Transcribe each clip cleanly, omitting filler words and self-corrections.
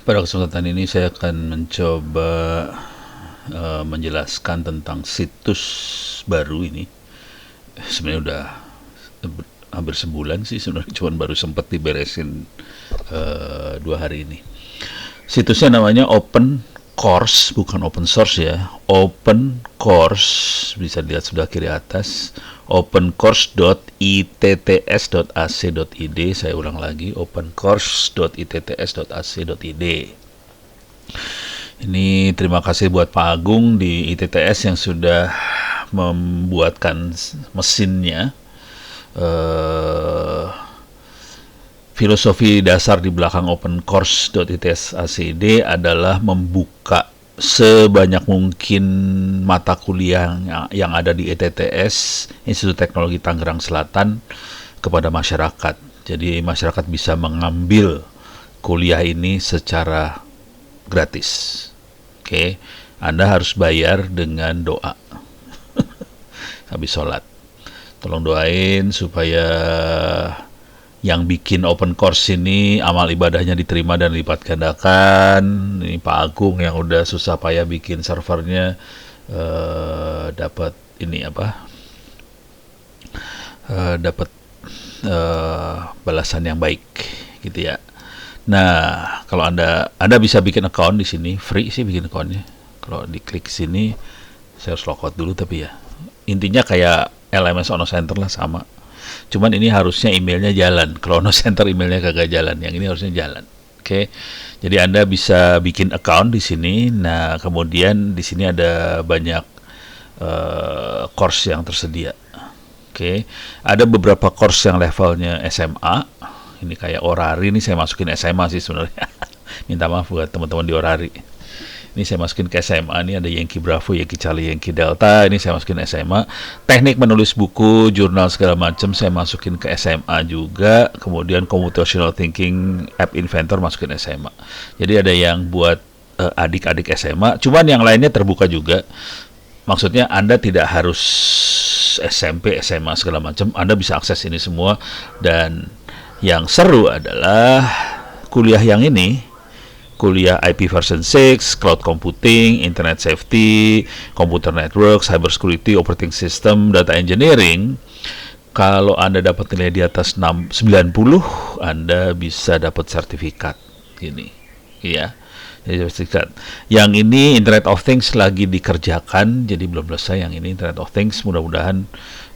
Pada kesempatan ini saya akan mencoba menjelaskan tentang situs baru ini. Sebenarnya udah hampir sebulan sih sebenarnya, cuman baru sempat diberesin 2 hari ini. Situsnya namanya Open Course, bukan open source ya. Open Course, bisa dilihat sebelah kiri atas. opencourse.itts.ac.id. Saya ulang lagi, opencourse.itts.ac.id. Ini terima kasih buat Pak Agung di ITTS yang sudah membuatkan mesinnya. Filosofi dasar di belakang opencourse.itts.ac.id adalah membuka sebanyak mungkin mata kuliah yang ada di ITTS, Institut Teknologi Tangerang Selatan, kepada masyarakat. Jadi masyarakat bisa mengambil kuliah ini secara gratis. Oke, Anda harus bayar dengan doa habis sholat. Tolong doain supaya yang bikin open course ini amal ibadahnya diterima dan lipat gandakan. Ini Pak Agung yang udah susah payah bikin servernya dapat ini dapat balasan yang baik gitu ya. Nah, kalau Anda bisa bikin account di sini, free sih bikin accountnya. Kalau diklik sini, saya harus logout dulu tapi ya. Intinya kayak LMS Ono Center lah, sama. Cuman ini harusnya emailnya jalan. Kalau Ono Center emailnya kagak jalan, yang ini harusnya jalan. Oke. Jadi Anda bisa bikin account di sini. Nah, kemudian di sini ada banyak course yang tersedia. Oke. Ada beberapa course yang levelnya SMA. Ini kayak Orari, ini saya masukin SMA sih sebenarnya. Minta maaf buat teman-teman di Orari. Ini saya masukin ke SMA, ini ada Yankee Bravo, Yankee Charlie, Yankee Delta, ini saya masukin SMA. Teknik menulis buku, jurnal segala macam saya masukin ke SMA juga. Kemudian Computational Thinking, App Inventor masukin SMA. Jadi ada yang buat adik-adik SMA, cuman yang lainnya terbuka juga. Maksudnya Anda tidak harus SMP, SMA segala macam, Anda bisa akses ini semua. Dan yang seru adalah kuliah yang ini, kuliah IP version 6, cloud computing, internet safety, computer network, cyber security, operating system, data engineering. Kalau Anda dapat nilai di atas 90, Anda bisa dapat sertifikat ini. Iya. Jadi sertifikat. Yang ini Internet of Things lagi dikerjakan, jadi belum selesai yang ini Internet of Things. Mudah-mudahan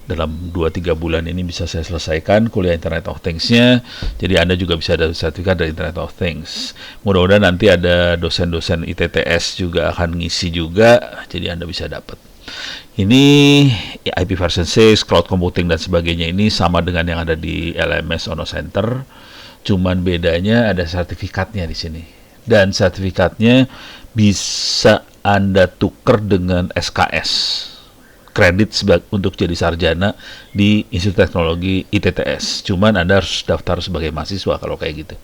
dalam 2-3 bulan ini bisa saya selesaikan kuliah Internet of Things-nya. Jadi Anda juga bisa ada sertifikat dari Internet of Things. Mudah-mudahan nanti ada dosen-dosen ITTS juga akan ngisi juga, jadi Anda bisa dapat. Ini IP version 6, cloud computing dan sebagainya, ini sama dengan yang ada di LMS Ono Center. Cuman bedanya ada sertifikatnya di sini. Dan sertifikatnya bisa Anda tuker dengan SKS. Kredit untuk jadi sarjana di Institut Teknologi ITTS. Cuman Anda harus daftar sebagai mahasiswa kalau kayak gitu.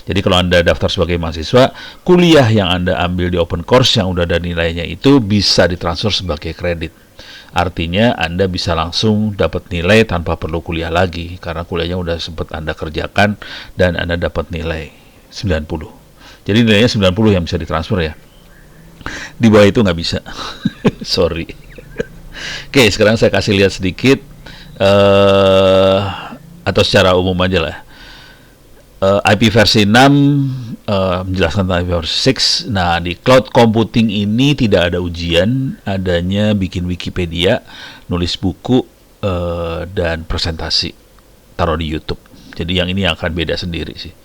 Jadi kalau Anda daftar sebagai mahasiswa, kuliah yang Anda ambil di open course yang udah ada nilainya itu bisa ditransfer sebagai kredit. Artinya Anda bisa langsung dapat nilai tanpa perlu kuliah lagi, karena kuliahnya udah sempat Anda kerjakan dan Anda dapat nilai 90. Jadi nilainya 90 yang bisa ditransfer ya. Di bawah itu nggak bisa. Sorry. Oke, sekarang saya kasih lihat sedikit atau secara umum aja lah. IP versi 6 menjelaskan tentang IP versi 6. Nah, di cloud computing ini tidak ada ujian, adanya bikin Wikipedia, nulis buku, dan presentasi, taruh di YouTube. Jadi yang ini akan beda sendiri sih.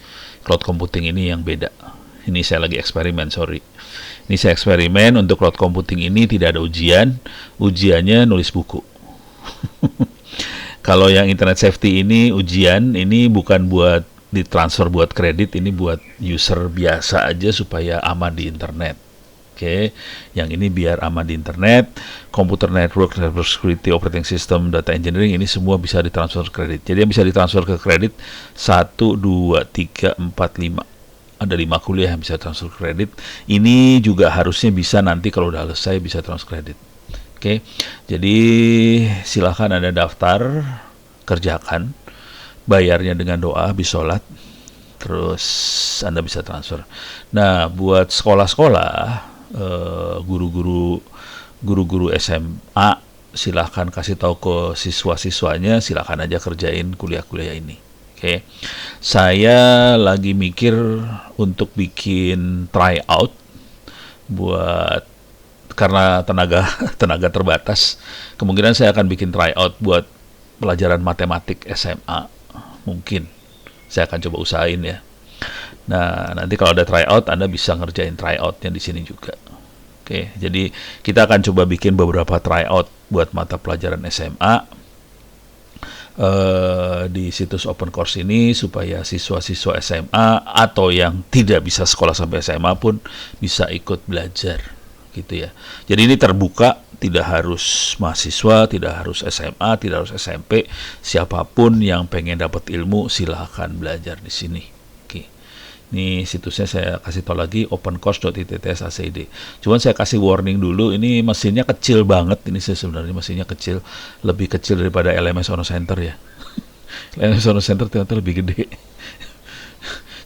Cloud computing ini yang beda. Ini saya lagi eksperimen, sorry. Ini saya eksperimen untuk cloud computing ini tidak ada ujian. Ujiannya nulis buku. Kalau yang internet safety ini ujian, ini bukan buat ditransfer buat kredit, ini buat user biasa aja supaya aman di internet. Oke, yang ini biar aman di internet. Computer network, cyber security, operating system, data engineering, ini semua bisa ditransfer kredit. Jadi yang bisa ditransfer ke kredit 1, 2, 3, 4, 5. Ada 5 kuliah yang bisa transfer kredit. Ini juga harusnya bisa nanti kalau udah selesai bisa transfer kredit. Oke, jadi silahkan Anda daftar, kerjakan, bayarnya dengan doa habis sholat. terus Anda bisa transfer. Nah, buat sekolah-sekolah, guru-guru SMA, silahkan kasih tahu ke siswa-siswanya, silahkan aja kerjain kuliah-kuliah ini. Oke, saya lagi mikir untuk bikin tryout buat, karena tenaga tenaga terbatas, kemungkinan saya akan bikin tryout buat pelajaran matematik SMA. Mungkin saya akan coba usahain ya. Nah, nanti kalau ada tryout, Anda bisa ngerjain tryoutnya di sini juga. Oke, jadi kita akan coba bikin beberapa tryout buat mata pelajaran SMA di situs open course ini, supaya siswa-siswa SMA atau yang tidak bisa sekolah sampai SMA pun bisa ikut belajar gitu ya. Jadi ini terbuka, tidak harus mahasiswa, tidak harus SMA, tidak harus SMP, siapapun yang pengen dapat ilmu silahkan belajar di sini. Oke. Ini situsnya saya kasih tahu lagi, opencourse.itts.acid. Cuman saya kasih warning dulu, ini mesinnya kecil banget, ini sebenarnya mesinnya kecil, lebih kecil daripada LMS Ono Center ya. LMS Ono Center ternyata lebih gede.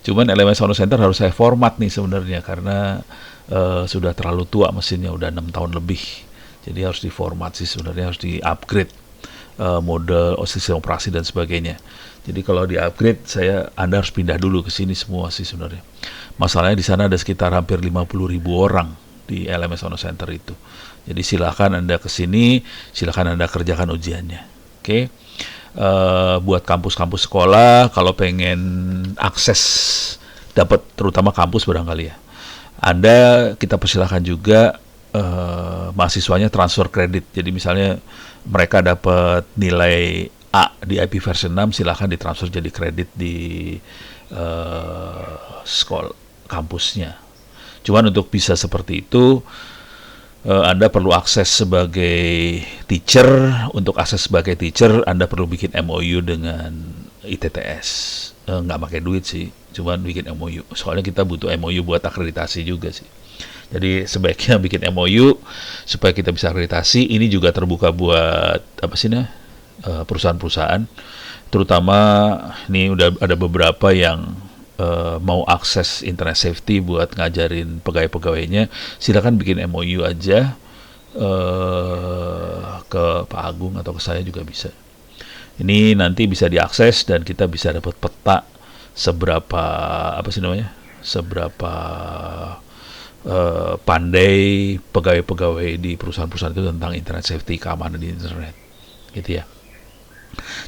Cuman LMS Ono Center harus saya format nih sebenarnya, karena sudah terlalu tua mesinnya, udah 6 tahun lebih. Jadi harus diformat sih sebenarnya, harus di-upgrade mode sistem operasi dan sebagainya. Jadi kalau di-upgrade, Anda harus pindah dulu ke sini semua sih sebenarnya. Masalahnya di sana ada sekitar hampir 50.000 orang di LMS Ono Center itu. Jadi silakan Anda ke sini, silakan Anda kerjakan ujiannya. Oke. Buat kampus-kampus sekolah, kalau pengen akses dapat, terutama kampus barangkali ya, kita persilahkan juga mahasiswanya transfer kredit. Jadi misalnya mereka dapat nilai A di IP version 6, silahkan ditransfer jadi kredit di sekolah kampusnya. Cuman untuk bisa seperti itu, Anda perlu akses sebagai teacher. Untuk akses sebagai teacher, Anda perlu bikin MOU dengan ITTS. Nggak pakai duit sih, cuman bikin MOU. Soalnya kita butuh MOU buat akreditasi juga sih. Jadi sebaiknya bikin MOU supaya kita bisa akreditasi. Ini juga terbuka buat perusahaan-perusahaan. Terutama ini udah ada beberapa yang mau akses internet safety buat ngajarin pegawai-pegawainya. Silakan bikin MOU aja ke Pak Agung atau ke saya juga bisa. Ini nanti bisa diakses dan kita bisa dapat peta seberapa pandai pegawai-pegawai di perusahaan-perusahaan itu tentang internet safety, keamanan di internet, gitu ya.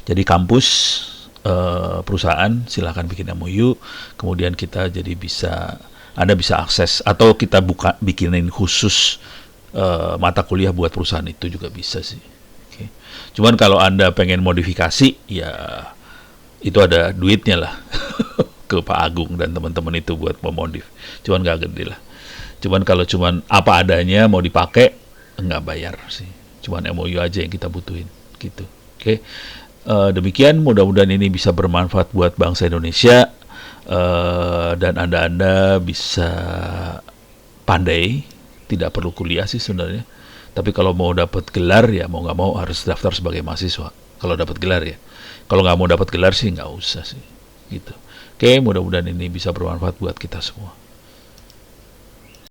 Jadi kampus, perusahaan silahkan bikin MOU, kemudian kita jadi Anda bisa akses, atau kita bikinin khusus mata kuliah buat perusahaan itu juga bisa sih. Okay. Cuman kalau Anda pengen modifikasi, ya itu ada duitnya lah ke Pak Agung dan teman-teman itu buat memodif. Cuman nggak gede lah. Cuman kalau cuman apa adanya mau dipakai, nggak bayar sih. Cuman MOU aja yang kita butuhin gitu. Oke. Demikian, mudah-mudahan ini bisa bermanfaat buat bangsa Indonesia, dan Anda bisa pandai, tidak perlu kuliah sih sebenarnya. Tapi kalau mau dapat gelar ya mau nggak mau harus daftar sebagai mahasiswa. Kalau dapat gelar ya. Kalau nggak mau dapat gelar sih nggak usah sih. Gitu. Oke, mudah-mudahan ini bisa bermanfaat buat kita semua.